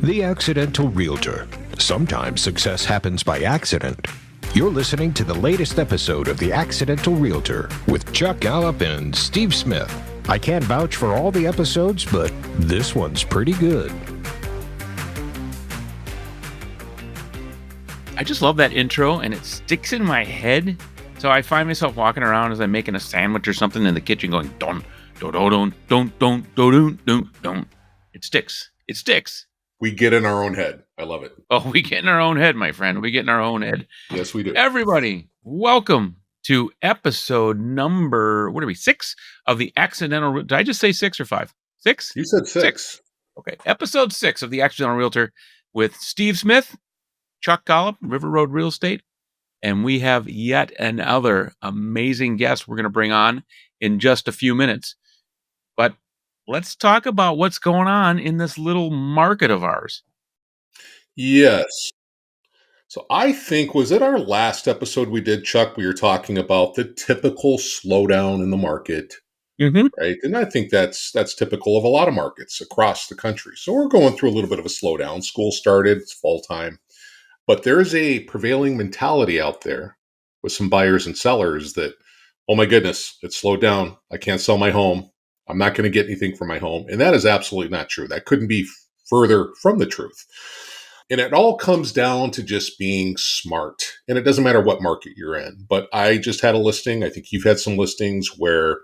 The Accidental Realtor. Sometimes success happens by accident. You're listening to the latest episode of The Accidental Realtor with Chuck Gallup and Steve Smith. I can't vouch for all the episodes, but this one's pretty good. I just love that intro, and it sticks in my head. So I find myself walking around as I'm making a sandwich or something in the kitchen going, don, do, do, don, don, don, do, don, don. It sticks. It sticks. We get in our own head. I love it. Oh, we get in our own head, my friend. We get in our own head. Yes, we do. Everybody, welcome to episode number, 6 of the Accidental. Did I just say 6 or 5? 6? You said 6. Okay, episode 6 of the Accidental Realtor with Steve Smith, Chuck Gallup, River Road Real Estate, and we have yet another amazing guest we're going to bring on in just a few minutes. But let's talk about what's going on in this little market of ours. Yes. So I think, was it our last episode we did, Chuck? We were talking about the typical slowdown in the market, right? And I think that's typical of a lot of markets across the country. So we're going through a little bit of a slowdown. School started, it's fall time. But there is a prevailing mentality out there with some buyers and sellers that, oh my goodness, it's slowed down. I can't sell my home. I'm not going to get anything for my home. And that is absolutely not true. That couldn't be further from the truth. And it all comes down to just being smart. And it doesn't matter what market you're in. But I just had a listing. I think you've had some listings where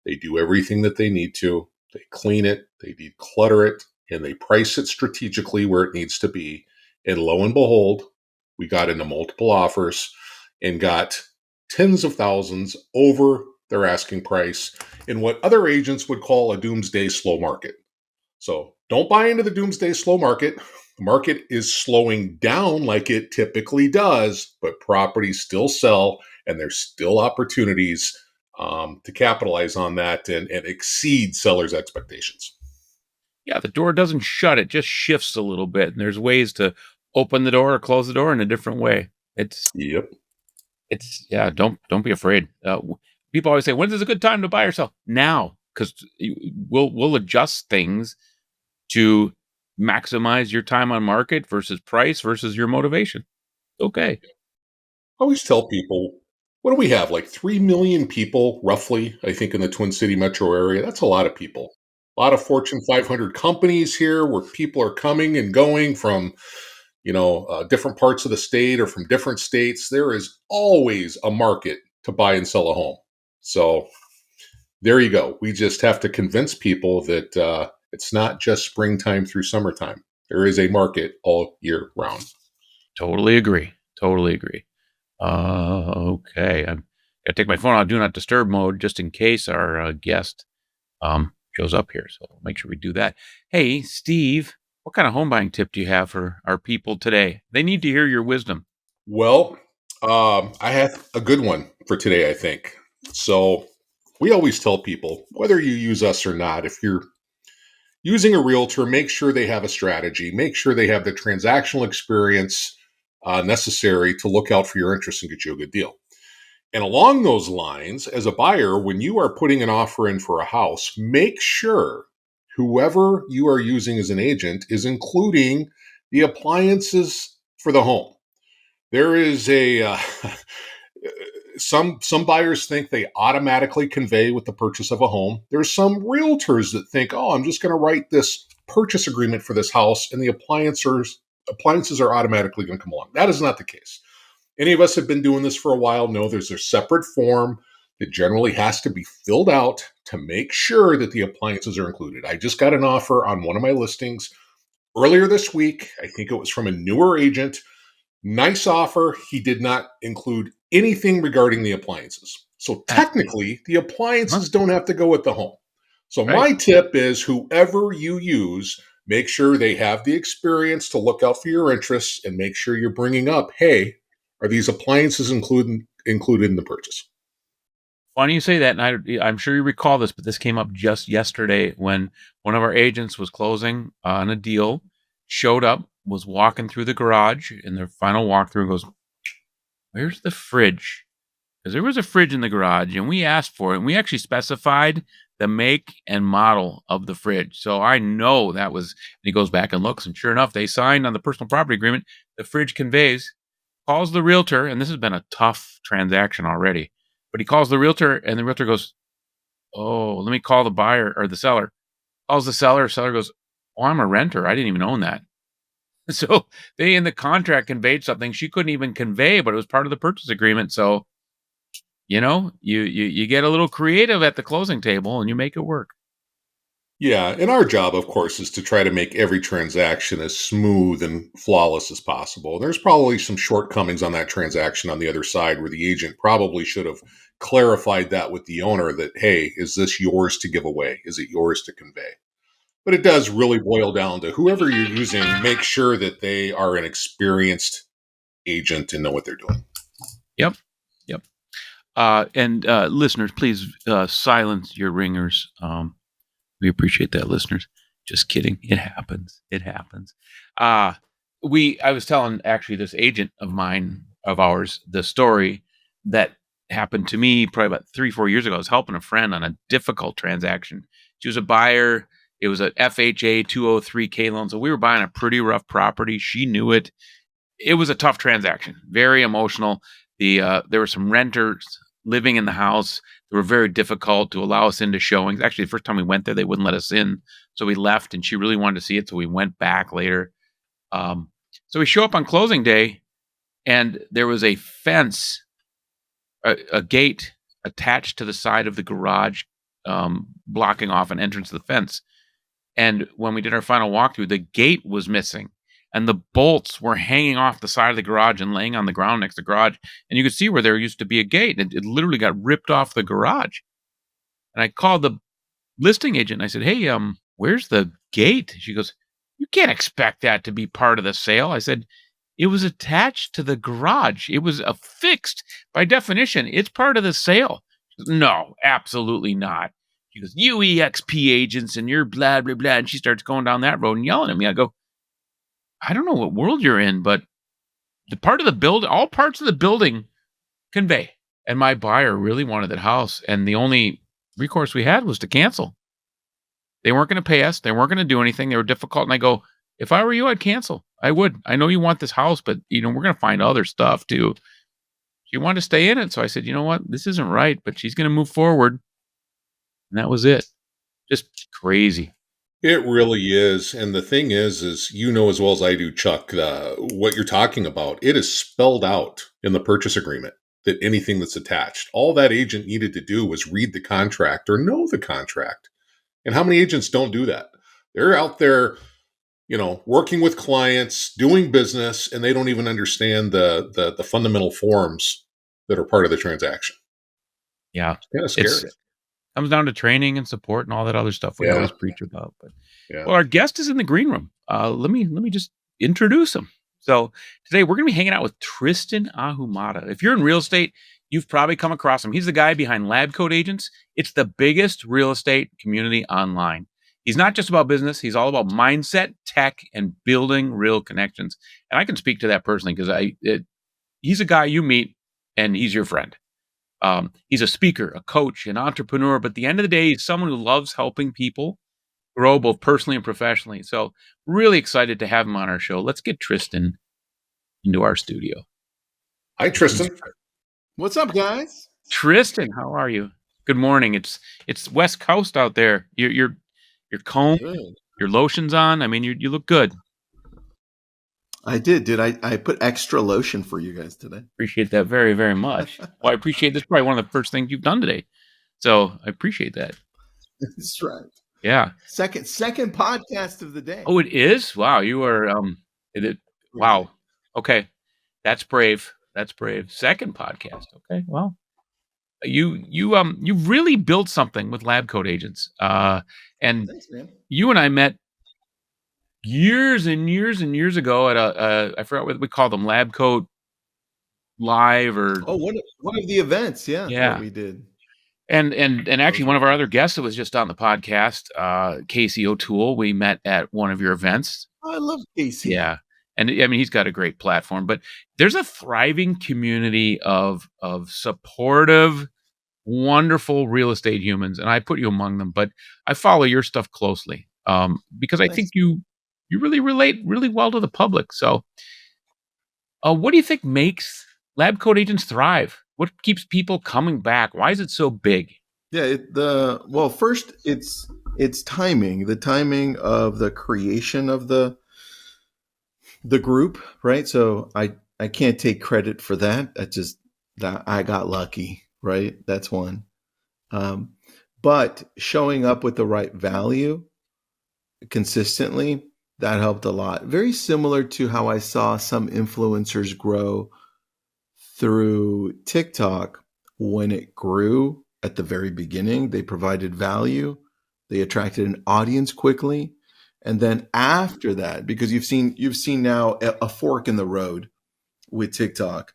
they do everything that they need to. They clean it, they declutter it, and they price it strategically where it needs to be. And lo and behold, we got into multiple offers and got tens of thousands over their asking price in what other agents would call a doomsday slow market. So don't buy into the doomsday slow market. The market is slowing down like it typically does, but properties still sell and there's still opportunities to capitalize on that and exceed sellers' expectations. Yeah, the door doesn't shut. It just shifts a little bit. And there's ways to open the door or close the door in a different way. Don't be afraid. People always say, when is a good time to buy or sell? Now, because we'll adjust things to maximize your time on market versus price versus your motivation. Okay. I always tell people, what do we have? Like 3 million people, roughly, I think, in the Twin City metro area. That's a lot of people. A lot of Fortune 500 companies here where people are coming and going from different parts of the state or from different states. There is always a market to buy and sell a home. So there you go. We just have to convince people that it's not just springtime through summertime. There is a market all year round. Totally agree. Okay. I'm going to take my phone out of do not disturb mode just in case our guest shows up here. So make sure we do that. Hey, Steve, what kind of home buying tip do you have for our people today? They need to hear your wisdom. Well, I have a good one for today, I think. So we always tell people, whether you use us or not, if you're using a realtor, make sure they have a strategy. Make sure they have the transactional experience necessary to look out for your interests and get you a good deal. And along those lines, as a buyer, when you are putting an offer in for a house, make sure whoever you are using as an agent is including the appliances for the home. There is some buyers think they automatically convey with the purchase of a home. There's some realtors that think, oh, I'm just going to write this purchase agreement for this house and the appliances are automatically going to come along. That is not the case. Any of us have been doing this for a while know there's a separate form that generally has to be filled out to make sure that the appliances are included. I just got an offer on one of my listings earlier this week. I think it was from a newer agent. Nice offer. He did not include anything regarding the appliances. So technically, the appliances don't have to go with the home. So my tip is whoever you use, make sure they have the experience to look out for your interests and make sure you're bringing up, hey, are these appliances included in the purchase? Funny you say that, and I'm sure you recall this, but this came up just yesterday when one of our agents was closing on a deal, showed up, was walking through the garage, in their final walkthrough, goes, where's the fridge? Because there was a fridge in the garage, and we asked for it, and we actually specified the make and model of the fridge. So I know that was, and he goes back and looks, and sure enough, they signed on the personal property agreement. The fridge conveys, calls the realtor, and this has been a tough transaction already, but he calls the realtor, and the realtor goes, "Oh, let me call the buyer or the seller." Calls the seller goes, "Oh, I'm a renter. I didn't even own that." So they in the contract conveyed something she couldn't even convey, but it was part of the purchase agreement. So, you get a little creative at the closing table and you make it work. Yeah, and our job, of course, is to try to make every transaction as smooth and flawless as possible. There's probably some shortcomings on that transaction on the other side where the agent probably should have clarified that with the owner that, hey, is this yours to give away? Is it yours to convey? But it does really boil down to whoever you're using, make sure that they are an experienced agent and know what they're doing. Yep. Yep. And listeners, please silence your ringers. We appreciate that, listeners. Just kidding. It happens. It happens. I was telling actually this agent of ours, the story that happened to me probably about 3-4 years ago. I was helping a friend on a difficult transaction. She was a buyer. It was a FHA 203K loan. So we were buying a pretty rough property. She knew it. It was a tough transaction, very emotional. There were some renters living in the house. They were very difficult to allow us into showings. Actually, the first time we went there, they wouldn't let us in. So we left, and she really wanted to see it. So we went back later. So we show up on closing day, and there was a fence, a gate attached to the side of the garage, blocking off an entrance to the fence. And when we did our final walkthrough, the gate was missing. And the bolts were hanging off the side of the garage and laying on the ground next to the garage. And you could see where there used to be a gate. It literally got ripped off the garage. And I called the listing agent and I said, "Hey, where's the gate?" She goes, "You can't expect that to be part of the sale." I said, "It was attached to the garage. It was affixed. By definition, it's part of the sale." She goes, "No, absolutely not." She goes, "You EXP agents and you're blah, blah, blah." And she starts going down that road and yelling at me. I go, "I don't know what world you're in, but the part of the build, all parts of the building convey." And my buyer really wanted that house. And the only recourse we had was to cancel. They weren't going to pay us. They weren't going to do anything. They were difficult. And I go, "If I were you, I'd cancel. I would. I know you want this house, but we're going to find other stuff too." She wanted to stay in it. So I said, "You know what? This isn't right," but she's going to move forward. And that was it. Just crazy. It really is. And the thing is as well as I do, Chuck, what you're talking about, it is spelled out in the purchase agreement that anything that's attached, all that agent needed to do was read the contract or know the contract. And how many agents don't do that? They're out there, working with clients, doing business, and they don't even understand the fundamental forms that are part of the transaction. Yeah. It's kind of scary. Comes down to training and support and all that other stuff we always preach about. But well, our guest is in the green room. Let me just introduce him. So today we're going to be hanging out with Tristan Ahumada. If you're in real estate, you've probably come across him. He's the guy behind LabCoat Agents. It's the biggest real estate community online. He's not just about business. He's all about mindset, tech, and building real connections. And I can speak to that personally because he's a guy you meet and he's your friend. He's a speaker, a coach, an entrepreneur, but at the end of the day, he's someone who loves helping people grow both personally and professionally. So really excited to have him on our show. Let's get Tristan into our studio. Hi, Tristan. What's up, guys? Tristan, how are you? Good morning. It's West Coast out there. Your comb, your lotion's on. I mean, you look good. I did. I put extra lotion for you guys today. Appreciate that very, very much. Well, I appreciate this. Probably one of the first things you've done today. So I appreciate that. That's right. Yeah. Second podcast of the day. Oh, it is? Wow. You are, wow. Okay. That's brave. That's brave. Second podcast. Okay. Well, you really built something with LabCoat Agents. And Thanks, man. You and I met years and years and years ago at I forgot what we call them, LabCoat Live or one of the events, Yeah. that we did. And actually one of our other guests that was just on the podcast, Casey O'Toole, we met at one of your events. Oh, I love Casey. Yeah. And I mean, he's got a great platform, but there's a thriving community of supportive wonderful real estate humans, and I put you among them, but I follow your stuff closely, because I think Thanks. you really relate really well to the public. So, what do you think makes lab coat agents thrive? What keeps people coming back? Why is it so big? Yeah, well, first it's timing, the timing of the creation of the group, right? So I can't take credit for that. That's just that I got lucky, right? That's one. Um, but showing up with the right value consistently, that helped a lot. Very similar to how I saw some influencers grow through TikTok when it grew at the very beginning. They provided value, they attracted an audience quickly. And then after that, because you've seen now a fork in the road with TikTok.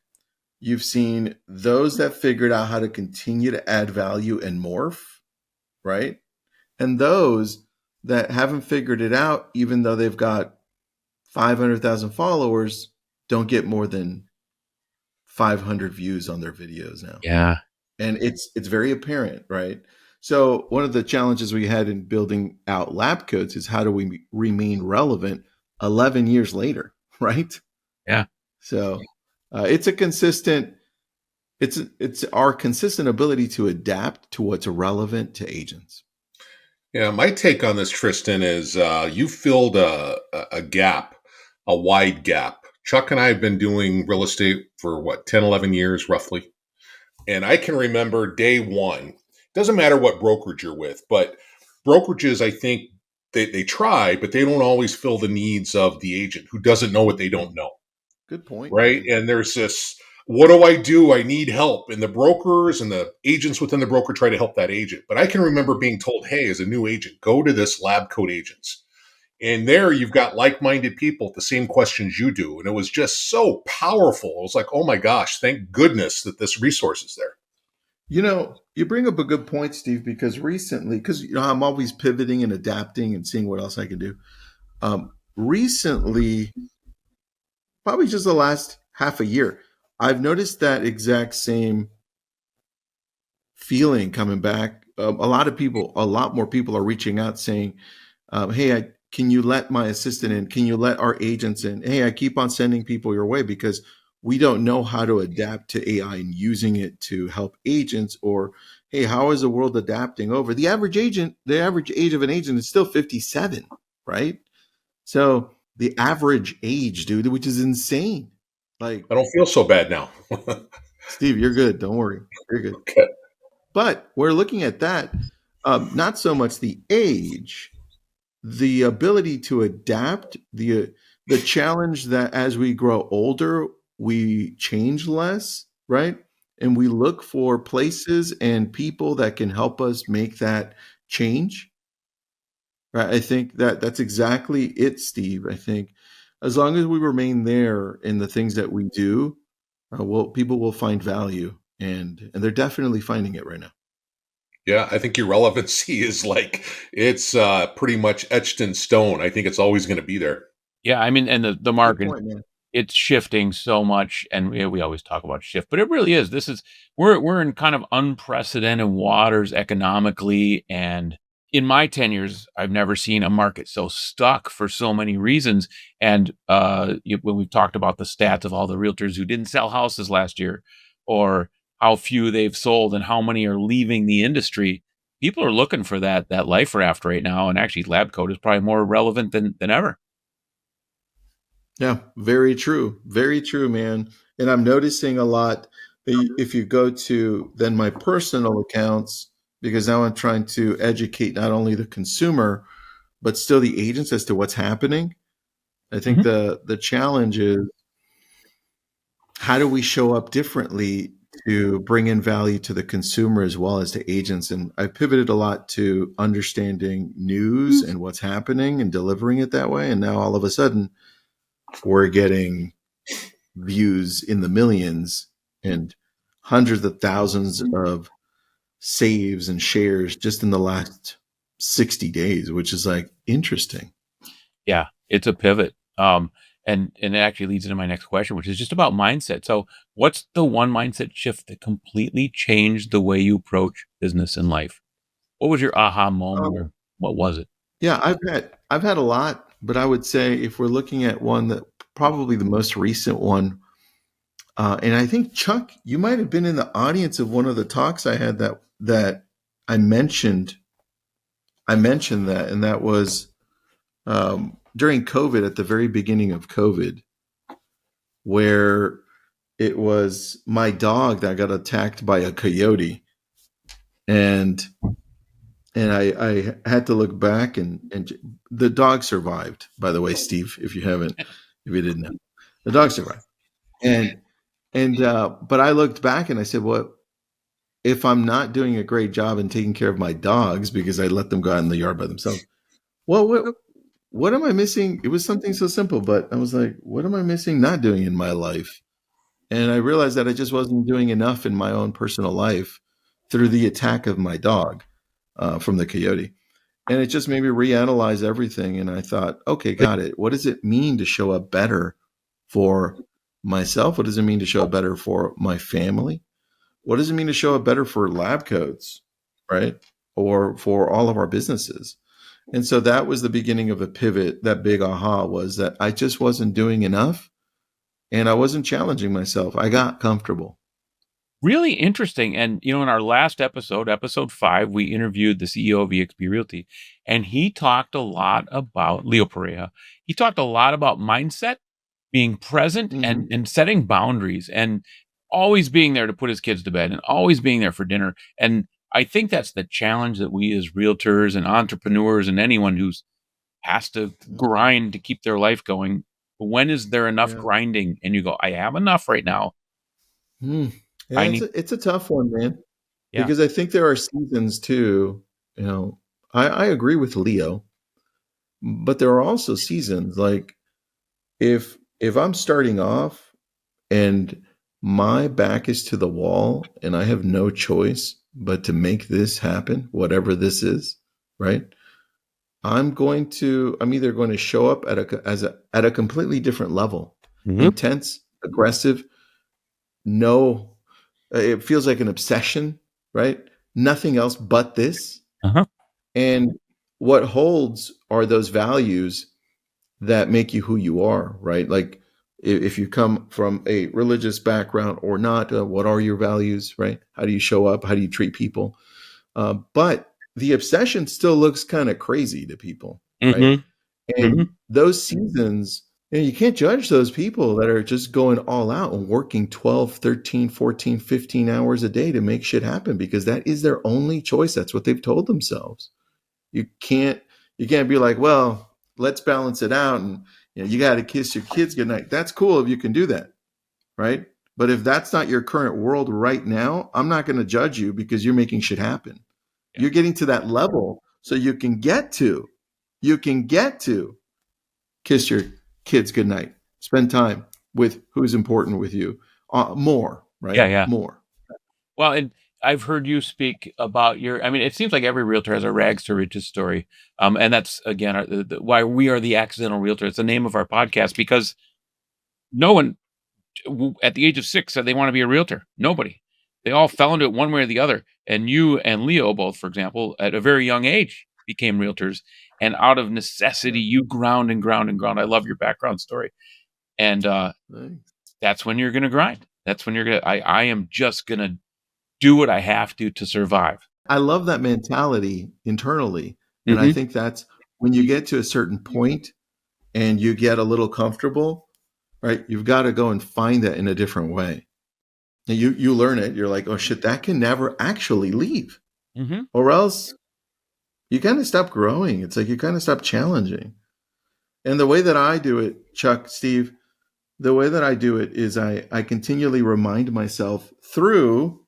You've seen those that figured out how to continue to add value and morph, right? And those that haven't figured it out, even though they've got 500,000 followers, don't get more than 500 views on their videos now. Yeah. And it's very apparent, right? So one of the challenges we had in building out LabCoats is how do we remain relevant 11 years later, right? Yeah. So it's a consistent, it's our consistent ability to adapt to what's relevant to agents. Yeah, my take on this, Tristan, is you filled a gap, a wide gap. Chuck and I have been doing real estate for what, 10, 11 years roughly. And I can remember day one. Doesn't matter what brokerage you're with, but brokerages, I think they try, but they don't always fill the needs of the agent who doesn't know what they don't know. Good point. Right. And there's this, what do I do? I need help. And the brokers and the agents within the broker try to help that agent. But I can remember being told, hey, as a new agent, go to this LabCoat agents. And there you've got like-minded people with the same questions you do. And it was just so powerful. It was like, oh my gosh, thank goodness that this resource is there. You know, you bring up a good point, Steve, because recently, because I'm always pivoting and adapting and seeing what else I can do. Recently, probably just the last half a year, I've noticed that exact same feeling coming back. A lot more people are reaching out saying, "Hey, can you let my assistant in? Can you let our agents in? Hey, I keep on sending people your way because we don't know how to adapt to AI and using it to help agents." Or, "Hey, how is the world adapting over?" The average age of an agent is still 57, right? So the average age, dude, which is insane. Like, I don't feel so bad now. Steve, you're good. Don't worry, you're good. Okay. But we're looking at that, not so much the age, the ability to adapt, the challenge that as we grow older, we change less, right? And we look for places and people that can help us make that change. Right? I think that's exactly it, Steve. I think as long as we remain there in the things that we do, people will find value, and they're definitely finding it right now. Yeah, I think your relevancy is like, it's pretty much etched in stone. I think it's always going to be there. Yeah, I mean, and the Good market, point, man. it's shifting so much, and we always talk about shift, but it really is. This is we're in kind of unprecedented waters economically, and in my 10 years, I've never seen a market so stuck for so many reasons. And when we've talked about the stats of all the realtors who didn't sell houses last year, or how few they've sold, and how many are leaving the industry, people are looking for that life raft right now. And actually, lab coat is probably more relevant than ever. Yeah, very true. Very true, man. And I'm noticing a lot if you go to then my personal accounts, because now I'm trying to educate not only the consumer, but still the agents as to what's happening. I think Mhm. the challenge is how do we show up differently to bring in value to the consumer as well as to agents? And I pivoted a lot to understanding news and what's happening and delivering it that way. And now all of a sudden we're getting views in the millions and hundreds of thousands of saves and shares just in the last 60 days, which is like interesting. Yeah, it's a pivot. And it actually leads into my next question, which is just about mindset. So what's the one mindset shift that completely changed the way you approach business and life? What was your aha moment, Um, or what was it? yeah, I've had a lot, but I would say if we're looking at one that probably the most recent one, and I think Chuck, you might have been in the audience of one of the talks I had that I mentioned. I mentioned that, and that was during COVID, at the very beginning of COVID, where it was my dog that got attacked by a coyote, and I had to look back, and the dog survived. By the way, Steve, if you didn't know, the dog survived, and but I looked back and I said, well, if I'm not doing a great job in taking care of my dogs because I let them go out in the yard by themselves, well, what am I missing? It was something so simple, but I was like, what am I missing not doing in my life? And I realized that I just wasn't doing enough in my own personal life through the attack of my dog from the coyote. And it just made me reanalyze everything. And I thought, okay, got it. What does it mean to show up better for myself? What does it mean to show up better for my family? What does it mean to show up better for LabCoats, right? Or for all of our businesses? And so that was the beginning of a pivot. That big aha was that I just wasn't doing enough and I wasn't challenging myself. I got comfortable. Really interesting. And, in our last episode, episode 5, we interviewed the CEO of eXp Realty, and he talked a lot about Leo Pereira. He talked a lot about mindset, being present, Mm-hmm. and setting boundaries, and always being there to put his kids to bed, and always being there for dinner. And I think that's the challenge that we as realtors and entrepreneurs and anyone who's has to grind to keep their life going. When is there enough Yeah. grinding? And you go, I have enough right now. Yeah, I it's need, it's a tough one, man, yeah. because I think there are seasons too. You know, I agree with Leo, but there are also seasons like if I'm starting off and my back is to the wall and I have no choice but to make this happen, whatever this is, right? I'm either going to show up at a completely different level, Mhm. intense, aggressive, no, it feels like an obsession, right? Nothing else but this. Uh-huh. And what holds are those values that make you who you are, right? Like if you come from a religious background or not, what are your values, right? How do you show up? How do you treat people? But the obsession still looks kind of crazy to people, right? Mhm. And Mhm. those seasons, you can't judge those people that are just going all out and working 12, 13, 14, 15 hours a day to make shit happen because that is their only choice. That's what they've told themselves. You can't you can't be like, well, let's balance it out and you got to kiss your kids goodnight. That's cool if you can do that, right? But if that's not your current world right now, I'm not going to judge you because you're making shit happen. Yeah. You're getting to that level so you can get to kiss your kids goodnight. Spend time with who's important with you. More, right? Yeah, yeah. More. Well, and I've heard you speak about I mean, it seems like every realtor has a rags to riches story. And that's again why we are the Accidental Realtor. It's the name of our podcast because no one at the age of 6 said they want to be a realtor. Nobody. They all fell into it one way or the other. And you and Leo both, for example, at a very young age became realtors. And out of necessity, you ground and ground and ground. I love your background story. And Thanks. that's when you're going to grind. That's when you're going to, I am just going to do what I have to survive. I love that mentality internally. And I Mm-hmm. think that's when you get to a certain point and you get a little comfortable, right? You've got to go and find that in a different way. And you learn it. You're like, oh shit, that can never actually leave. Mm-hmm. Or else you kind of stop growing. It's like you kind of stop challenging. And the way that I do it, Chuck, Steve, the way that I do it is I continually remind myself through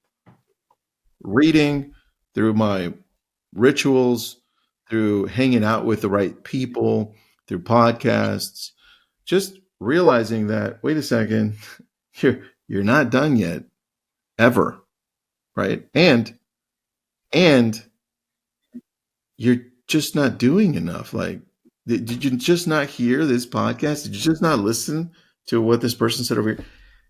reading, through my rituals, through hanging out with the right people, through podcasts, just realizing that, wait a second, you're not done yet, ever, right? And you're just not doing enough. Like Did you just not hear this podcast? Did you just not listen to what this person said over here?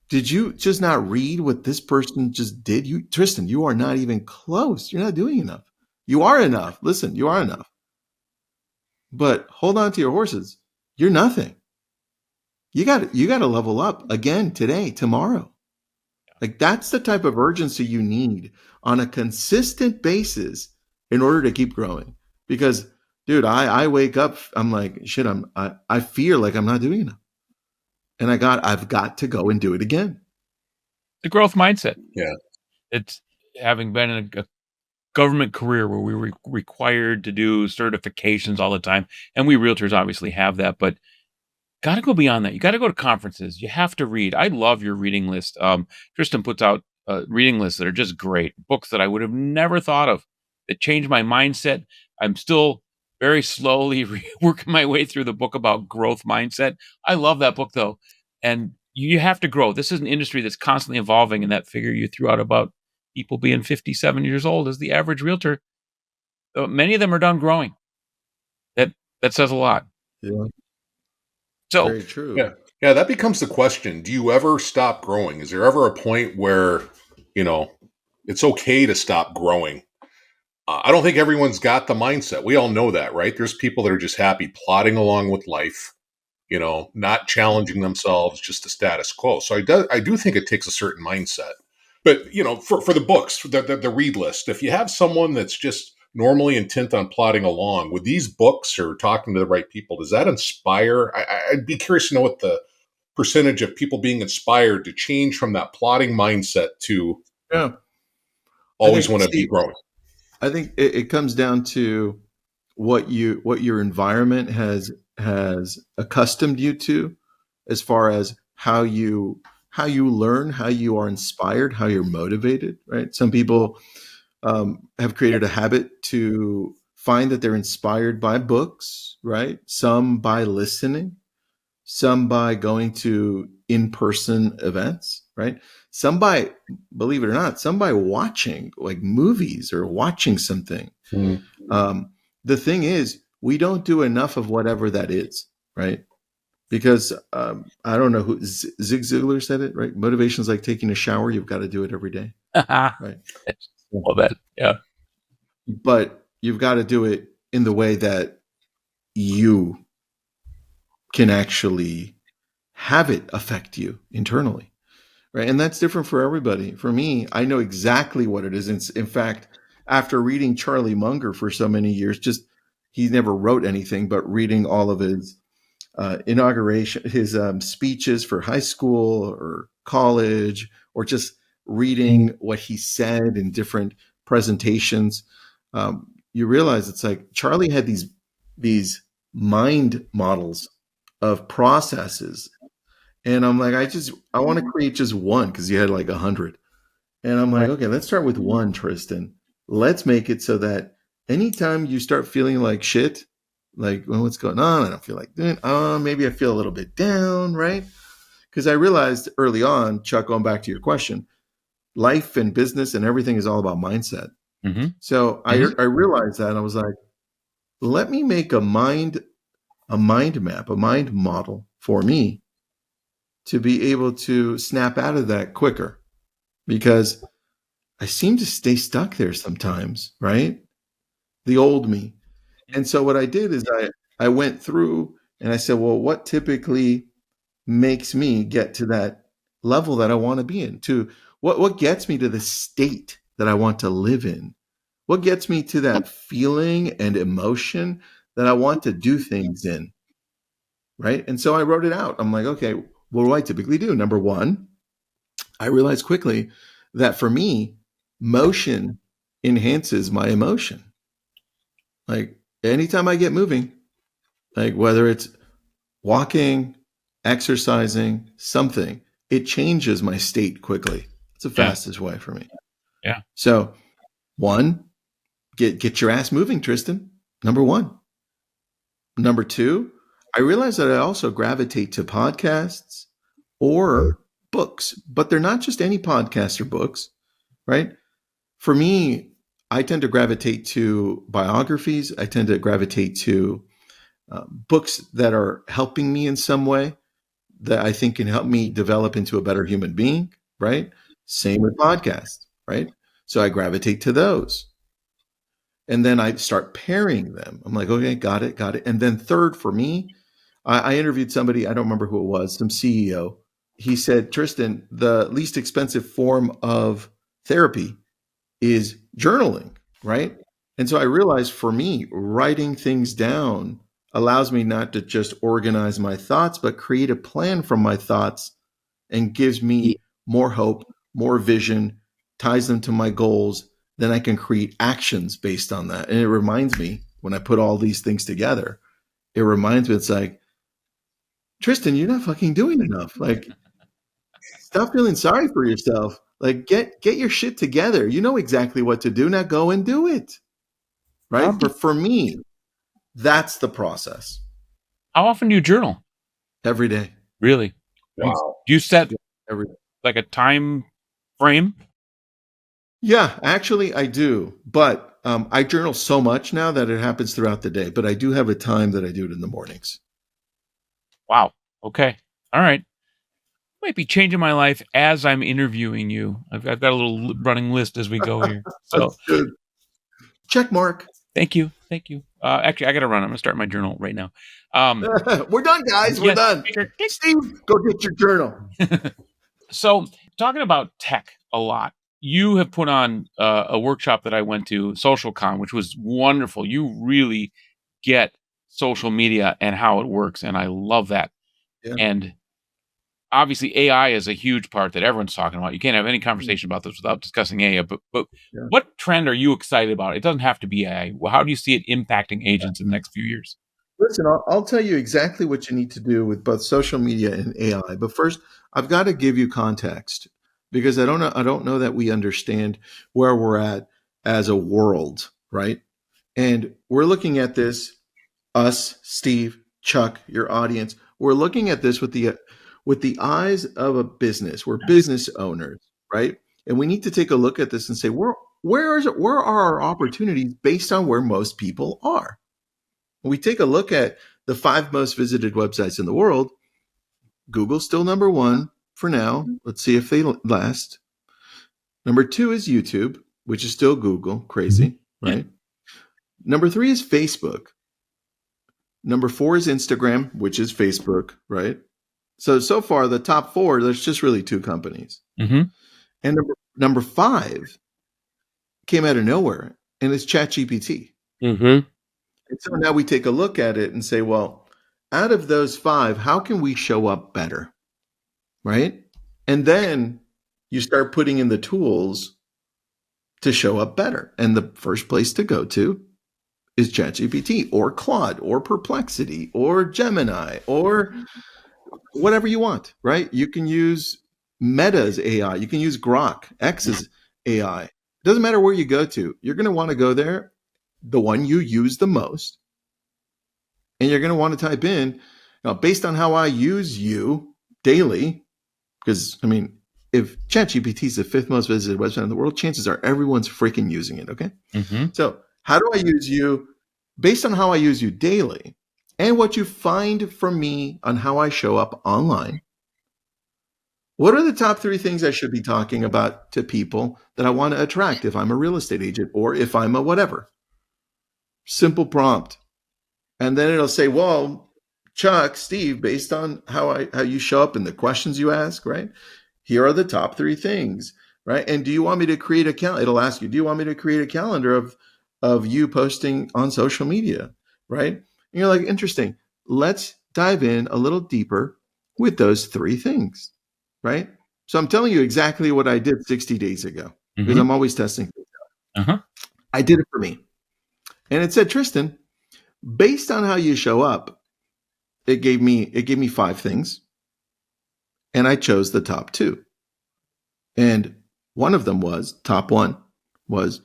Did you just not read what this person just did? Tristan, you are not even close. You're not doing enough. You are enough. Listen, you are enough. But hold on to your horses. You're nothing. You got to level up again today, tomorrow. Like that's the type of urgency you need on a consistent basis in order to keep growing. Because, dude, I wake up, I'm like, shit, I feel like I'm not doing enough. And I've got to go and do it again. The growth mindset. Yeah. It's having been in a government career where we were required to do certifications all the time. And we realtors obviously have that, but got to go beyond that. You got to go to conferences. You have to read. I love your reading list. Tristan puts out reading lists that are just great. Books that I would have never thought of that changed my mindset. I'm still very slowly working my way through the book about growth mindset. I love that book though. And you have to grow. This is an industry that's constantly evolving, and that figure you threw out about people being 57 years old as the average realtor, many of them are done growing. That says a lot. Yeah. So very true. Yeah, that becomes the question. Do you ever stop growing? Is there ever a point where, it's okay to stop growing? I don't think everyone's got the mindset. We all know that, right? There's people that are just happy plodding along with life, not challenging themselves, just the status quo. So I do think it takes a certain mindset. But, for the books, for the read list, if you have someone that's just normally intent on plodding along with these books or talking to the right people, does that inspire? I'd be curious to know what the percentage of people being inspired to change from that plodding mindset to always want to be growing. I think it comes down to what your environment has accustomed you to, as far as how you learn, how you are inspired, how you're motivated, right? Some people have created a habit to find that they're inspired by books, right? Some by listening, some by going to in-person events, right? Some by, believe it or not, some by watching like movies or watching something. Mm-hmm. The thing is, we don't do enough of whatever that is, right? Because I don't know who Zig Ziglar said it, right? Motivation is like taking a shower. You've got to do it every day, right? All that, yeah. But you've got to do it in the way that you can actually have it affect you internally, right? And that's different for everybody. For me, I know exactly what it is. In fact, after reading Charlie Munger for so many years, he never wrote anything, but reading all of his his speeches for high school or college, or just reading what he said in different presentations, you realize it's like Charlie had these mind models of processes. And I'm like, I want to create just one, because you had like 100. And I'm like, okay, let's start with one, Tristan. Let's make it so that anytime you start feeling like shit, like, well, what's going on? I don't feel like doing it. Maybe I feel a little bit down, right? Because I realized early on, Chuck, going back to your question, life and business and everything is all about mindset. Mm-hmm. So I realized that, and I was like, let me make a mind map, a mind model for me to be able to snap out of that quicker, because I seem to stay stuck there sometimes, right? The old me. And so what I did is I went through and I said, well, what typically makes me get to that level that I want to be in? To what gets me to the state that I want to live in? What gets me to that feeling and emotion that I want to do things in? Right? And so I wrote it out. I'm like, okay, what do I typically do? Number one, I realized quickly that for me, motion enhances my emotion. Like anytime I get moving, like whether it's walking, exercising, something, it changes my state quickly. It's the fastest way for me. Yeah. So one, get your ass moving, Tristan. Number one. Number two, I realize that I also gravitate to podcasts or books, but they're not just any podcasts or books, right? For me, I tend to gravitate to biographies. I tend to gravitate to books that are helping me in some way that I think can help me develop into a better human being, right? Same with podcasts, right? So I gravitate to those. And then I start pairing them. I'm like, okay, got it. And then third for me, I interviewed somebody, I don't remember who it was, some CEO. He said, Tristan, the least expensive form of therapy is journaling, right? And so I realized for me, writing things down allows me not to just organize my thoughts, but create a plan from my thoughts and gives me more hope, more vision, ties them to my goals. Then I can create actions based on that. And it reminds me when I put all these things together, it reminds me, it's like, Tristan, you're not fucking doing enough. Like, stop feeling sorry for yourself. Like, get your shit together. You know exactly what to do. Now go and do it. Right? But for me, that's the process. How often do you journal? Every day. Really? Wow. Do you set Every day. like a time frame? Yeah, actually I do. But I journal so much now that it happens throughout the day. But I do have a time that I do it in the mornings. Wow. Okay. All right. Might be changing my life as I'm interviewing you. I've got a little running list as we go here. So That's good. Check mark. thank you. Actually, I got to run. I'm going to start my journal right now. We're done, guys. We're done. Steve, go get your journal. So talking about tech a lot, you have put on a workshop that I went to, SocialCon, which was wonderful. You really get social media and how it works, and I love that. Yeah. And obviously, AI is a huge part that everyone's talking about. You can't have any conversation about this without discussing AI. But Yeah. what trend are you excited about? It doesn't have to be AI. Well, how do you see it impacting agents in the next few years? Listen, I'll tell you exactly what you need to do with both social media and AI. But first, I've got to give you context because I don't know that we understand where we're at as a world, right? And we're looking at this, us, Steve, Chuck, your audience. We're looking at this with the eyes of a business. We're business owners, right? And we need to take a look at this and say, where are our opportunities based on where most people are? When we take a look at the 5 most visited websites in the world, Google's still number 1 for now. Let's see if they last. Number 2 is YouTube, which is still Google. Crazy, right? Number 3 is Facebook. Number 4 is Instagram, which is Facebook, right? So far, the top 4, there's just really 2 companies. Mm-hmm. And number 5 came out of nowhere, and it's ChatGPT. Mm-hmm. And so now we take a look at it and say, well, out of those 5, how can we show up better? Right? And then you start putting in the tools to show up better. And the first place to go to is ChatGPT or Claude or Perplexity or Gemini or whatever you want, right? You can use Meta's AI. You can use Grok, X's AI. It doesn't matter where you go to. You're going to want to go there, the one you use the most. And you're going to want to type in, based on how I use you daily, because, I mean, if ChatGPT is the 5th most visited website in the world, chances are everyone's freaking using it, okay? Mm-hmm. So how do I use you? Based on how I use you daily and what you find from me on how I show up online, what are the top 3 things I should be talking about to people that I want to attract if I'm a real estate agent or if I'm a whatever? Simple prompt. And then it'll say, well, Chuck, Steve, based on how you show up and the questions you ask, right? Here are the top 3 things, right? And do you want me to create a calendar? It'll ask you, do you want me to create a calendar of you posting on social media, right? And you're like, interesting. Let's dive in a little deeper with those 3 things, right? So I'm telling you exactly what I did 60 days ago because I'm always testing things out. Uh-huh. I did it for me. And it said, Tristan, based on how you show up, it gave me 5 things. And I chose the top 2. And one of them top 1 was,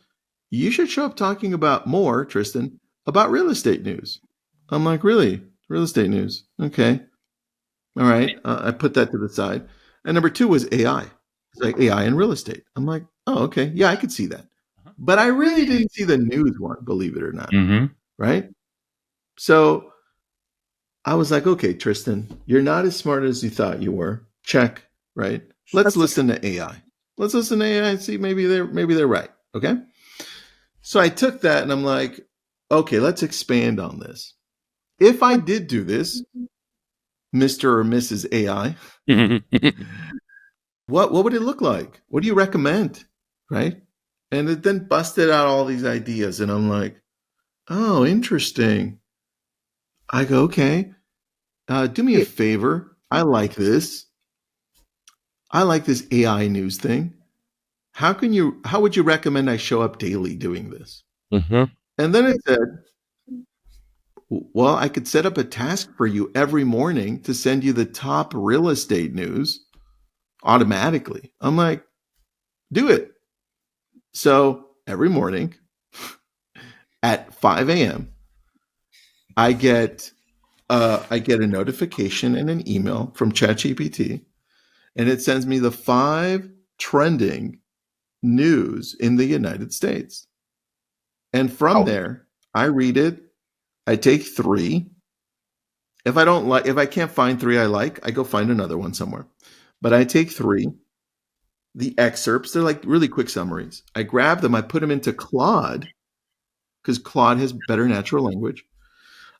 you should show up talking about more, Tristan, about real estate news. I'm like, really? Real estate news? Okay. All right. I put that to the side. And number 2 was AI. It's like AI and real estate. I'm like, oh, okay. Yeah, I could see that. But I really didn't see the news one, believe it or not. Mm-hmm. Right? So I was like, okay, Tristan, you're not as smart as you thought you were. Check, right? Let's listen to AI. Let's listen to AI and see maybe they're right. Okay. So I took that and I'm like, okay, let's expand on this. If I did do this, Mr. or Mrs. AI, what would it look like? What do you recommend? Right. And it then busted out all these ideas. And I'm like, oh, interesting. I go, okay, do me a favor. I like this. I like this AI news thing. How would you recommend I show up daily doing this? Mm-hmm. And then it said, well, I could set up a task for you every morning to send you the top real estate news automatically. I'm like, do it. So every morning at 5 a.m., I get a notification and an email from ChatGPT, and it sends me the 5 trending news in the United States. And from there, I read it. I take 3. If I can't find 3 I like, I go find another one somewhere. But I take 3, the excerpts, they're like really quick summaries. I grab them, I put them into Claude, because Claude has better natural language.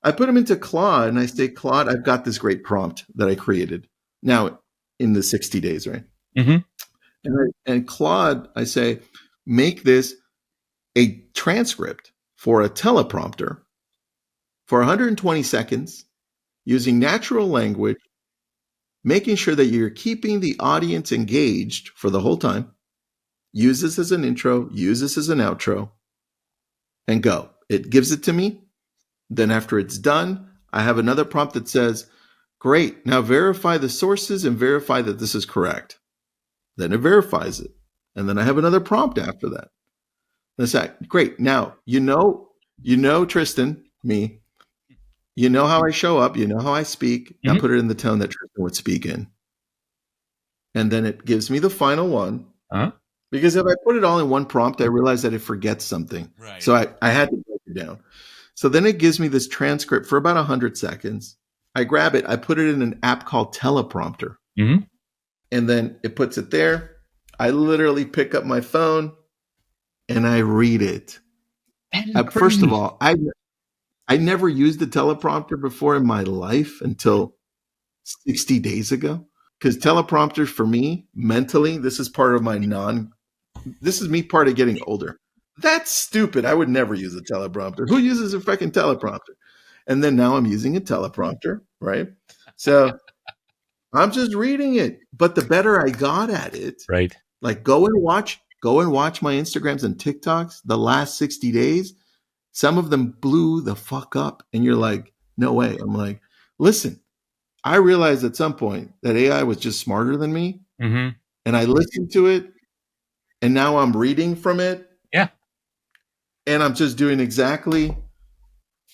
I put them into Claude and I say, Claude, I've got this great prompt that I created now in the 60 days, right? Mm-hmm. And Claude, I say, make this a transcript for a teleprompter for 120 seconds using natural language, making sure that you're keeping the audience engaged for the whole time. Use this as an intro, use this as an outro, and go. It gives it to me. Then after it's done, I have another prompt that says, great, now verify the sources and verify that this is correct. Then it verifies it. And then I have another prompt after that. That's that. Great. Now, you know, Tristan, me, you know how I show up, you know how I speak. Now put it in the tone that Tristan would speak in. And then it gives me the final one. Uh-huh. Because if I put it all in one prompt, I realize that it forgets something. Right. So I had to break it down. So then it gives me this transcript for about 100 seconds. I grab it. I put it in an app called Teleprompter. Mm-hmm. And then it puts it there. I literally pick up my phone and I read it. First of all, I never used the teleprompter before in my life until 60 days ago. Because teleprompters for me, mentally, this is me part of getting older. That's stupid. I would never use a teleprompter. Who uses a freaking teleprompter? And then now I'm using a teleprompter, right? So I'm just reading it. But the better I got at it, Right. like go and watch my Instagrams and TikToks the last 60 days. Some of them blew the fuck up. And you're like, no way. I'm like, listen, I realized at some point that AI was just smarter than me. Mm-hmm. And I listened to it. And now I'm reading from it. Yeah. And I'm just doing exactly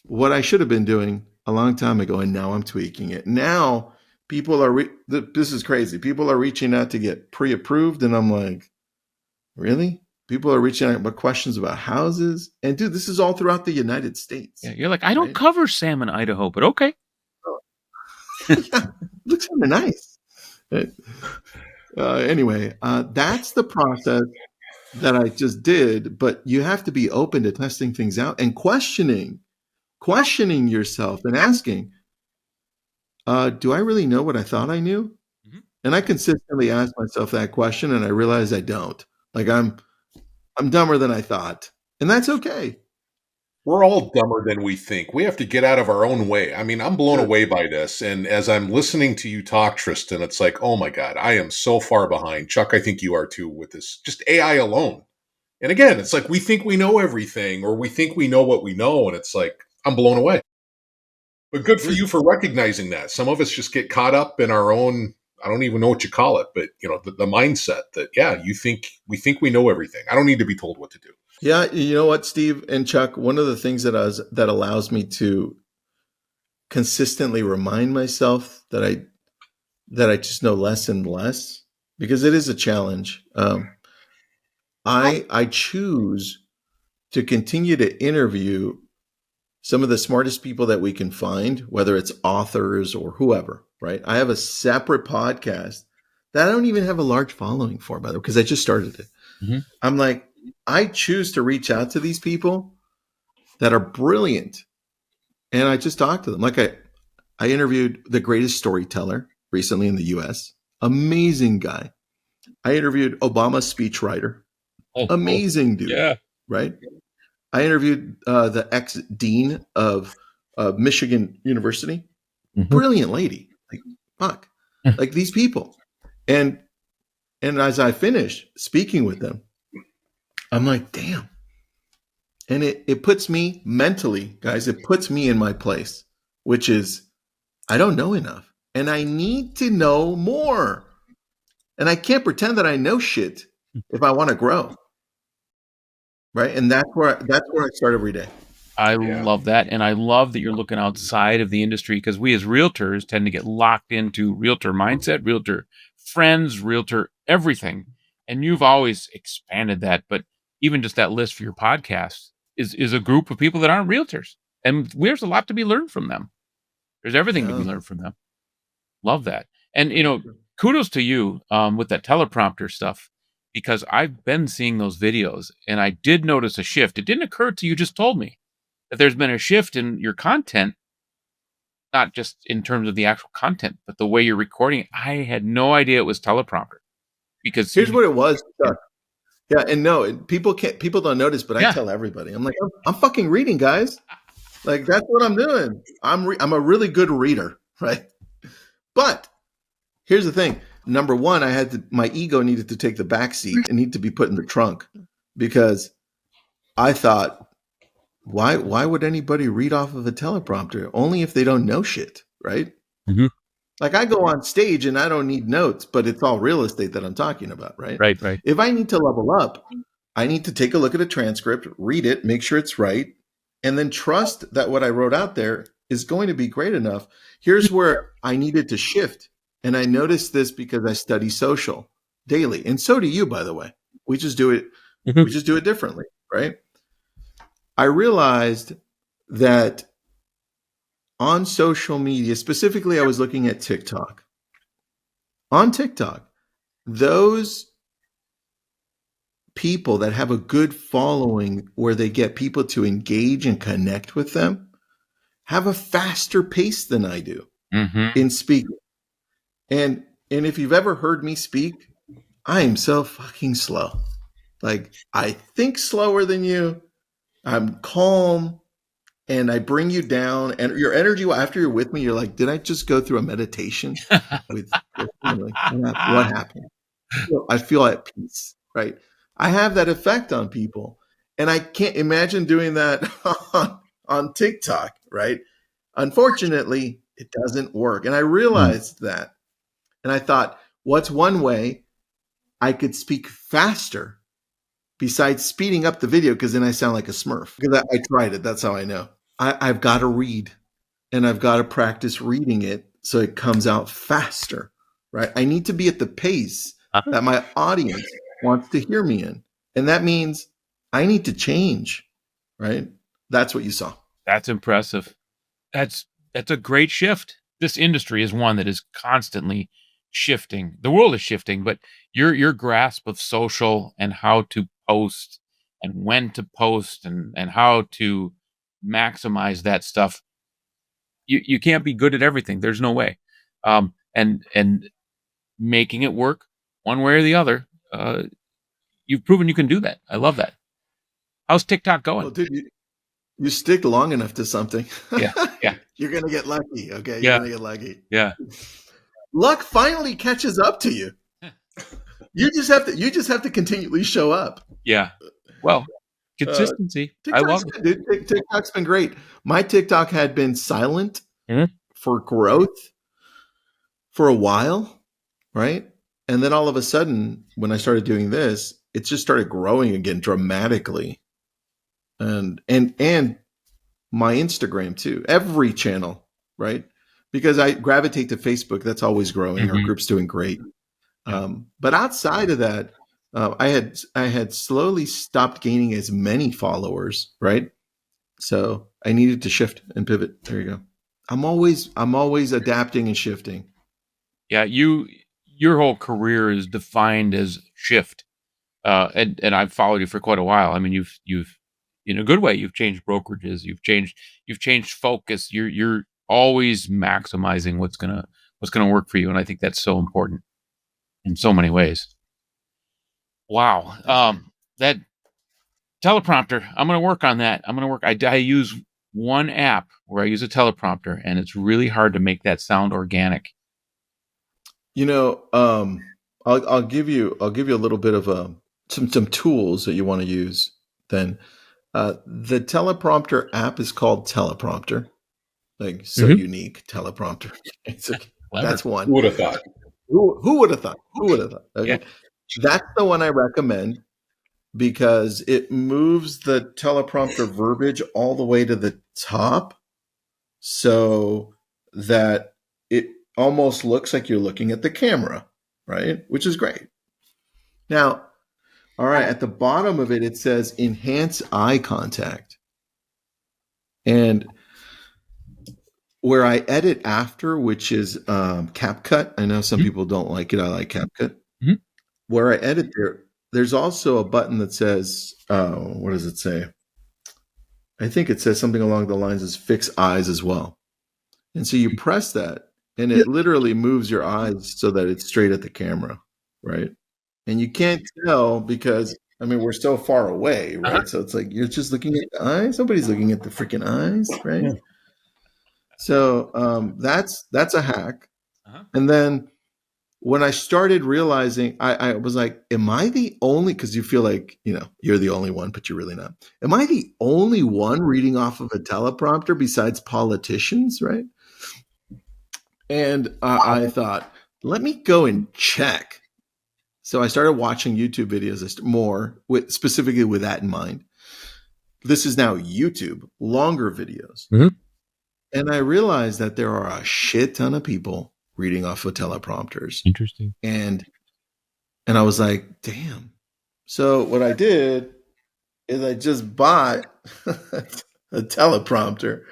what I should have been doing a long time ago. And now I'm tweaking it. Now people are, this is crazy. People are reaching out to get pre-approved. And I'm like, really? People are reaching out with questions about houses. And dude, this is all throughout the United States. Yeah, you're like, I don't cover Salmon, Idaho, but okay. Yeah, looks kind of nice. Anyway, that's the process that I just did, but you have to be open to testing things out and questioning yourself and asking, do I really know what I thought I knew? Mm-hmm. And I consistently ask myself that question, and I realize I don't. Like I'm dumber than I thought, and that's okay. We're all dumber than we think. We have to get out of our own way. I mean, I'm blown away by this. And as I'm listening to you talk, Tristan, it's like, oh my God, I am so far behind. Chuck, I think you are too with this, just AI alone. And again, it's like we think we know everything or we think we know what we know. And it's like, I'm blown away. But good for you for recognizing that. Some of us just get caught up in our own, I don't even know what you call it, but the mindset that, yeah, we think we know everything. I don't need to be told what to do. Yeah, you know what, Steve and Chuck, one of the things that allows me to consistently remind myself that I just know less and less, because it is a challenge. I choose to continue to interview some of the smartest people that we can find, whether it's authors or whoever, right? I have a separate podcast that I don't even have a large following for, by the way, because I just started it. Mm-hmm. I'm like, I choose to reach out to these people that are brilliant. And I just talked to them. Like I interviewed the greatest storyteller recently in the US. Amazing guy. I interviewed Obama's speechwriter. Amazing dude. Yeah. Right? I interviewed the ex-dean of Michigan University. Mm-hmm. Brilliant lady. Like, fuck. Like these people. And as I finished speaking with them, I'm like, damn. And it puts me mentally, guys, it puts me in my place, which is I don't know enough. And I need to know more. And I can't pretend that I know shit if I want to grow. Right. And that's where I start every day. I love that. And I love that you're looking outside of the industry, because we as realtors tend to get locked into realtor mindset, realtor friends, realtor everything. And you've always expanded that. But even just that list for your podcast is a group of people that aren't realtors. And there's a lot to be learned from them. There's everything to be learned from them. Love that. And, kudos to you with that teleprompter stuff, because I've been seeing those videos and I did notice a shift. It didn't occur to you, just told me that there's been a shift in your content, not just in terms of the actual content, but the way you're recording it. I had no idea it was teleprompter, because here's what it was. Yeah. And no, people don't notice, but I tell everybody, I'm like, I'm fucking reading, guys. Like, that's what I'm doing. I'm a really good reader. Right. But here's the thing. Number one, my ego needed to take the back seat and need to be put in the trunk, because I thought, why would anybody read off of a teleprompter? Only if they don't know shit, right? Mm-hmm. Like I go on stage and I don't need notes, but it's all real estate that I'm talking about, right? Right. If I need to level up, I need to take a look at a transcript, read it, make sure it's right, and then trust that what I wrote out there is going to be great enough. Here's where I needed to shift. And I noticed this because I study social daily. And so do you, by the way. We just do it. Mm-hmm. We just do it differently, right? I realized that on social media, specifically, I was looking at TikTok. On TikTok, those people that have a good following where they get people to engage and connect with them have a faster pace than I do in speaking. And if you've ever heard me speak, I am so fucking slow. Like, I think slower than you. I'm calm and I bring you down. And your energy, after you're with me, you're like, did I just go through a meditation? Like, what happened? I feel at peace, right? I have that effect on people. And I can't imagine doing that on TikTok, right? Unfortunately, it doesn't work. And I realized that. And I thought, what's one way I could speak faster besides speeding up the video? Because then I sound like a Smurf. Because I tried it. That's how I know. I've got to read, and I've got to practice reading it so it comes out faster, right? I need to be at the pace that my audience wants to hear me in. And that means I need to change, right? That's what you saw. That's impressive. That's a great shift. This industry is one that is constantly shifting. The world is shifting, but your grasp of social and how to post and when to post and how to maximize that stuff. You can't be good at everything. There's no way. And making it work one way or the other. You've proven you can do that. I love that. How's TikTok going? Well, dude, you stick long enough to something. Yeah. You're gonna get lucky. Okay. Yeah. You're gonna get lucky. Yeah. Luck finally catches up to you. You just have to continually show up. Yeah. Well, consistency. I love it. Dude, TikTok's been great. My TikTok had been silent for growth for a while, right? And then all of a sudden, when I started doing this, it just started growing again dramatically. And my Instagram too, every channel, right? Because I gravitate to Facebook. That's always growing. Our group's doing great. But outside of that, I had slowly stopped gaining as many followers, right? So I needed to shift and pivot. There you go. I'm always adapting and shifting. Yeah, your whole career is defined as shift. And I've followed you for quite a while. I mean, you've in a good way, you've changed brokerages, you've changed focus. You're always maximizing what's gonna work for you, and I think that's so important in so many ways. Wow. That teleprompter, I'm gonna work on that. I use one app where I use a teleprompter, and it's really hard to make that sound organic. I'll give you a little bit of some tools that you want to use. Then the teleprompter app is called Teleprompter, like so unique teleprompter. That's one. Who would have thought? Who would have thought? Who would have thought? Okay, Yeah. That's the one I recommend because it moves the teleprompter verbiage all the way to the top, so that it almost looks like you're looking at the camera, right? Which is great. Now, all right, at the bottom of it, it says enhance eye contact. And where I edit after, which is CapCut, I know some people don't like it. I like CapCut. Mhm. Where I edit there's also a button that says, what does it say? I think it says something along the lines of fix eyes as well. And so you press that, and it literally moves your eyes so that it's straight at the camera, right? And you can't tell because, I mean, we're so far away, right? So it's like you're just looking at the eyes. Nobody's looking at the freaking eyes, right? Yeah. So that's a hack. And then when I started realizing, I was like, am I the only, because you feel like, you're the only one, but you're really not. Am I the only one reading off of a teleprompter besides politicians, right? And I thought, let me go and check. So I started watching YouTube videos more, specifically with that in mind. This is now YouTube, longer videos. And I realized that there are a shit ton of people reading off of teleprompters. Interesting. And I was like, damn. So what I did is I just bought a teleprompter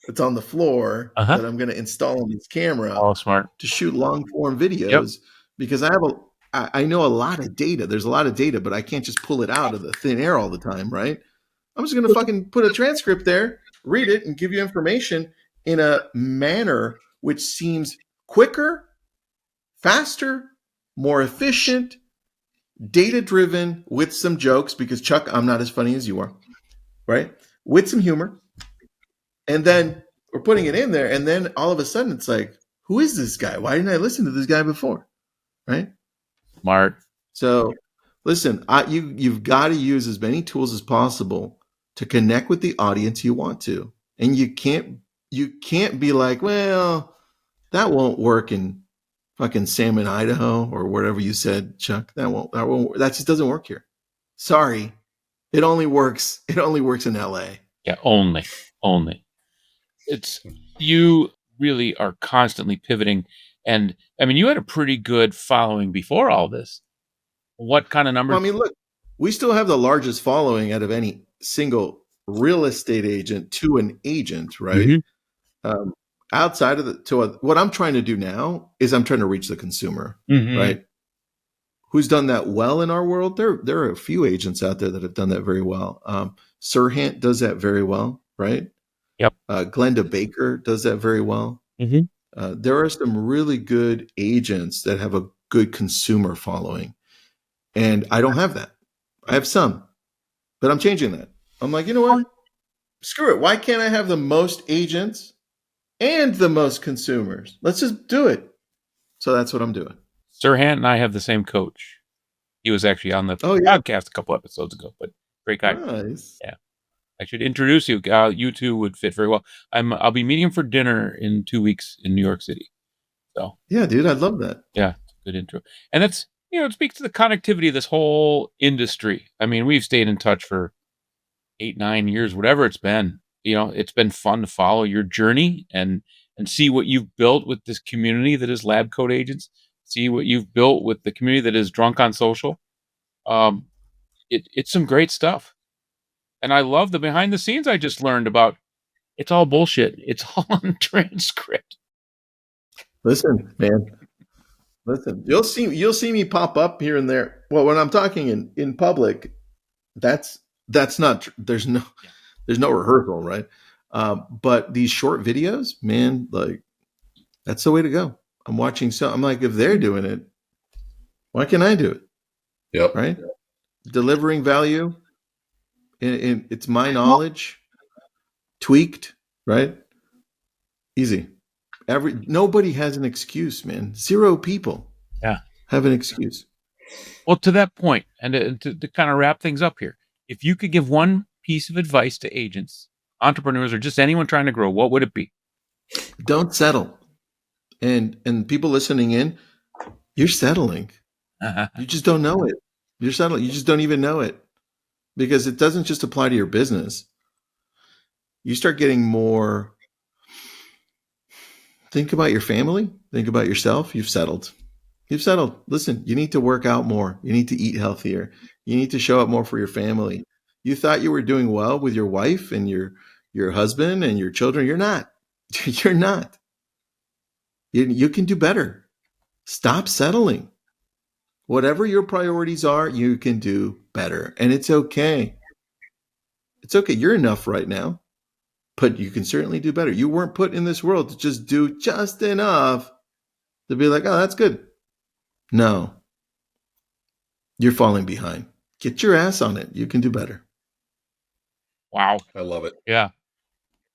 that's on the floor that I'm going to install on this camera Smart. to shoot long form videos because I know a lot of data. There's a lot of data, but I can't just pull it out of the thin air all the time, right? I'm just going to fucking put a transcript there, read it, and give you information in a manner which seems quicker, faster, more efficient, data-driven, with some jokes, because Chuck, I'm not as funny as you are, right? With some humor. And then we're putting it in there, and then all of a sudden it's like, who is this guy? Why didn't I listen to this guy before? Right? Smart. So listen, you've got to use as many tools as possible to connect with the audience you want to. And you can't be like, well, that won't work in fucking Salmon, Idaho, or wherever you said, Chuck. That just doesn't work here. Sorry. It only works in LA. Yeah, only. It's you really are constantly pivoting. And I mean, you had a pretty good following before all this. What kind of numbers? Well, I mean, look, we still have the largest following out of any single real estate agent to an agent, right? Outside of what I'm trying to do now is I'm trying to reach the consumer, right? Who's done that well in our world? There are a few agents out there that have done that very well. Sirhan does that very well, right? Yep. Glenda Baker does that very well. There are some really good agents that have a good consumer following. And I don't have that. I have some, but I'm changing that. I'm like, you know what? Screw it. Why can't I have the most agents and the most consumers? Let's just do it. So that's what I'm doing. Sirhan and I have the same coach. He was actually on the podcast a couple episodes ago, but great guy. Nice. Yeah. I should introduce you. You two would fit very well. I'll be meeting him for dinner in 2 weeks in New York City. So yeah, dude, I'd love that. Yeah, good intro. And that's, it speaks to the connectivity of this whole industry. I mean, we've stayed in touch for 8-9 years, whatever it's been. It's been fun to follow your journey and see what you've built with this community that is LabCoat agents. See what you've built with the community that is Drunk on Social. It's some great stuff. And I love the behind the scenes I just learned about It's all bullshit. It's all on transcript. Listen, man. Listen, you'll see me pop up here and there. Well, when I'm talking in public, that's not there's no rehearsal, right? But these short videos, man, like that's the way to go. I'm watching I'm like, if they're doing it, why can't I do it? Yep. Right? Delivering value in it's my knowledge, tweaked, right? Easy. Nobody has an excuse, man. 0 people have an excuse. Well, to that point, and to kind of wrap things up here, if you could give one piece of advice to agents, entrepreneurs, or just anyone trying to grow, what would it be? Don't settle. And people listening in, you're settling. You just don't know it. You're settling. You just don't even know it, because it doesn't just apply to your business. You start getting more. Think about your family. Think about yourself. You've settled. Listen, you need to work out more. You need to eat healthier. You need to show up more for your family. You thought you were doing well with your wife and your husband and your children. You're not. You're not. You can do better. Stop settling. Whatever your priorities are, you can do better. And it's okay. It's okay. You're enough right now, but you can certainly do better. You weren't put in this world to just do just enough to be like, oh, that's good. No. You're falling behind. Get your ass on it. You can do better. Wow. I love it. Yeah.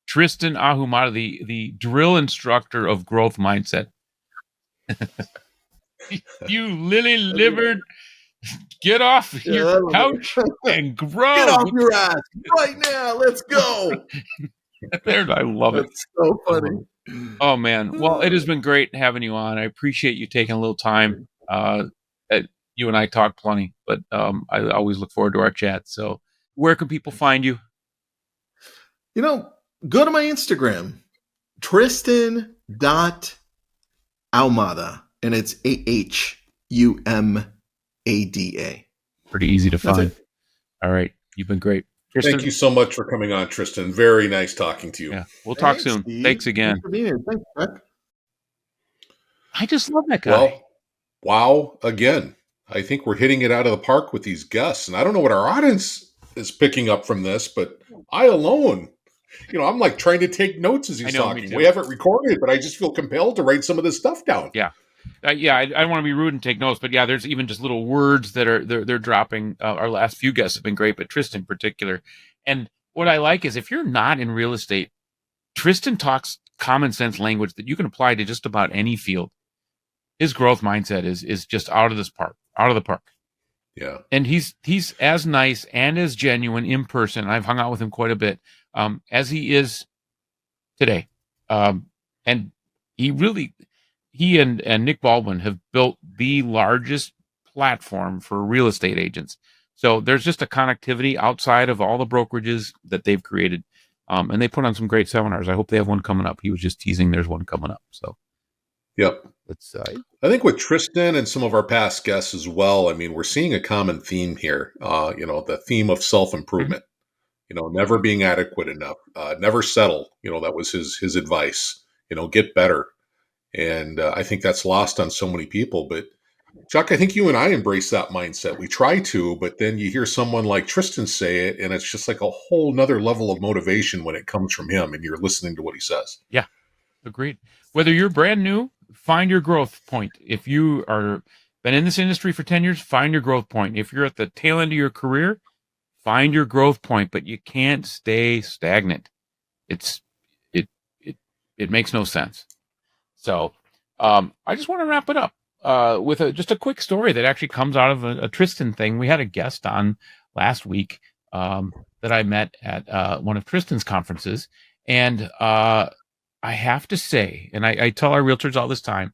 Tristan Ahumada, the drill instructor of growth mindset. You lily-livered, get off your couch and grow. Get off your ass right now. Let's go. I love it. That's so funny. Oh, man. Well, it has been great having you on. I appreciate you taking a little time. You and I talk plenty, but I always look forward to our chat. So where can people find you? Go to my Instagram, Tristan.Ahumada, and it's AHUMADA. Pretty easy to find. All right. You've been great. Tristan, thank you so much for coming on, Tristan. Very nice talking to you. Yeah, we'll talk soon. Steve. Thanks again. Thanks for being here. Thanks, Chuck. I just love that guy. Well, wow. Again, I think we're hitting it out of the park with these guests. And I don't know what our audience is picking up from this, but I alone, I'm like trying to take notes as he's talking. We haven't recorded it, but I just feel compelled to write some of this stuff down. Yeah. I don't want to be rude and take notes, but yeah, there's even just little words that they're dropping. Our last few guests have been great, but Tristan in particular. And what I like is if you're not in real estate, Tristan talks common sense language that you can apply to just about any field. His growth mindset is just out of the park. Yeah. And he's as nice and as genuine in person. I've hung out with him quite a bit, as he is today. And he and Nick Baldwin have built the largest platform for real estate agents. So there's just a connectivity outside of all the brokerages that they've created. And they put on some great seminars. I hope they have one coming up. He was just teasing there's one coming up. So, yep. I think with Tristan and some of our past guests as well, I mean, we're seeing a common theme here, the theme of self-improvement, never being adequate enough, never settle. That was his advice, get better. And I think that's lost on so many people. But Chuck, I think you and I embrace that mindset. We try to, but then you hear someone like Tristan say it, and it's just like a whole nother level of motivation when it comes from him and you're listening to what he says. Yeah, agreed. Whether you're brand new, find your growth point. If you are been in this industry for 10 years, find your growth point. If you're at the tail end of your career, find your growth point, but you can't stay stagnant. It makes no sense. So I just want to wrap it up with just a quick story that actually comes out of a Tristan thing. We had a guest on last week that I met at one of Tristan's conferences. And I have to say, and I tell our realtors all this time,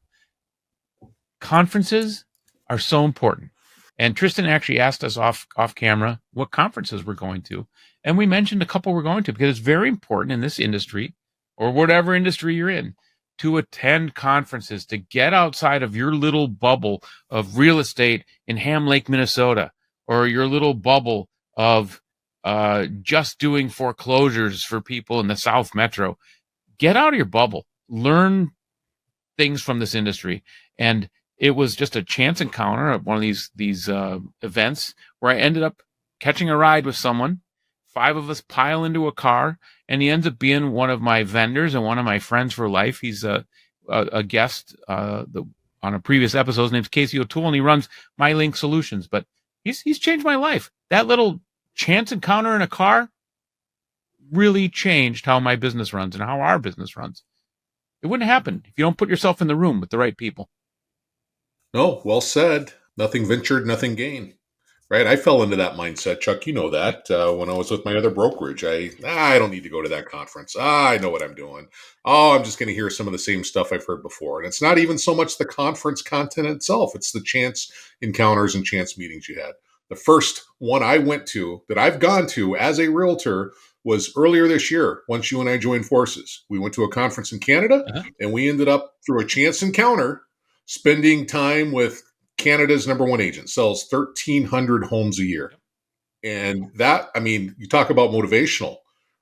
conferences are so important. And Tristan actually asked us off camera what conferences we're going to. And we mentioned a couple we're going to because it's very important in this industry or whatever industry you're in to attend conferences, to get outside of your little bubble of real estate in Ham Lake, Minnesota, or your little bubble of just doing foreclosures for people in the South Metro. Get out of your bubble. Learn things from this industry. And it was just a chance encounter at one of these events where I ended up catching a ride with someone. 5 of us pile into a car, and he ends up being one of my vendors and one of my friends for life. He's a guest on a previous episode. His name's Casey O'Toole, and he runs MyLink Solutions. But he's changed my life. That little chance encounter in a car really changed how my business runs and how our business runs. It wouldn't happen if you don't put yourself in the room with the right people. No, well said. Nothing ventured, nothing gained. Right? I fell into that mindset, Chuck. You know that when I was with my other brokerage. I don't need to go to that conference. I know what I'm doing. Oh, I'm just going to hear some of the same stuff I've heard before. And it's not even so much the conference content itself. It's the chance encounters and chance meetings you had. The first one I went to that I've gone to as a realtor was earlier this year, once you and I joined forces. We went to a conference in Canada, and we ended up, through a chance encounter, spending time with Canada's #1 agent, sells 1,300 homes a year. And that, I mean, you talk about motivational,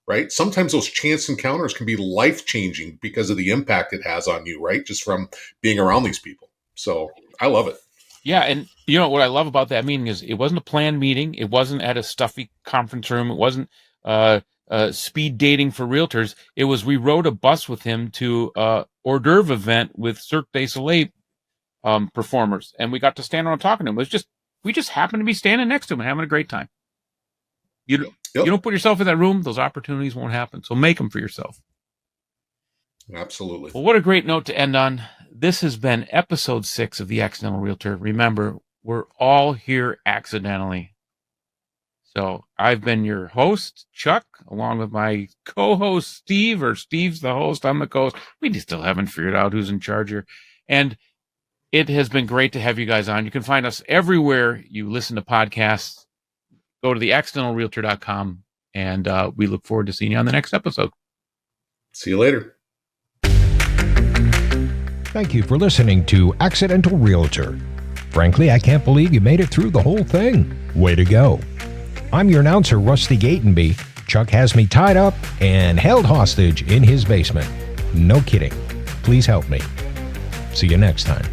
right? Sometimes those chance encounters can be life-changing because of the impact it has on you, right? Just from being around these people. So I love it. Yeah, and you know what I love about that meeting is it wasn't a planned meeting. It wasn't at a stuffy conference room. It wasn't speed dating for realtors. It was we rode a bus with him to a hors d'oeuvre event with Cirque du Soleil performers, and we got to stand around talking to him. We just happened to be standing next to him and having a great time. You don't put yourself in that room, those opportunities won't happen. So make them for yourself. Absolutely. Well, what a great note to end on. This has been episode 6 of The Accidental Realtor. Remember, we're all here accidentally. So I've been your host, Chuck, along with my co-host, Steve, or Steve's the host, I'm the co-host. We still haven't figured out who's in charge here. And it has been great to have you guys on. You can find us everywhere you listen to podcasts. Go to theaccidentalrealtor.com, and we look forward to seeing you on the next episode. See you later. Thank you for listening to Accidental Realtor. Frankly, I can't believe you made it through the whole thing. Way to go. I'm your announcer, Rusty Gatenby. Chuck has me tied up and held hostage in his basement. No kidding. Please help me. See you next time.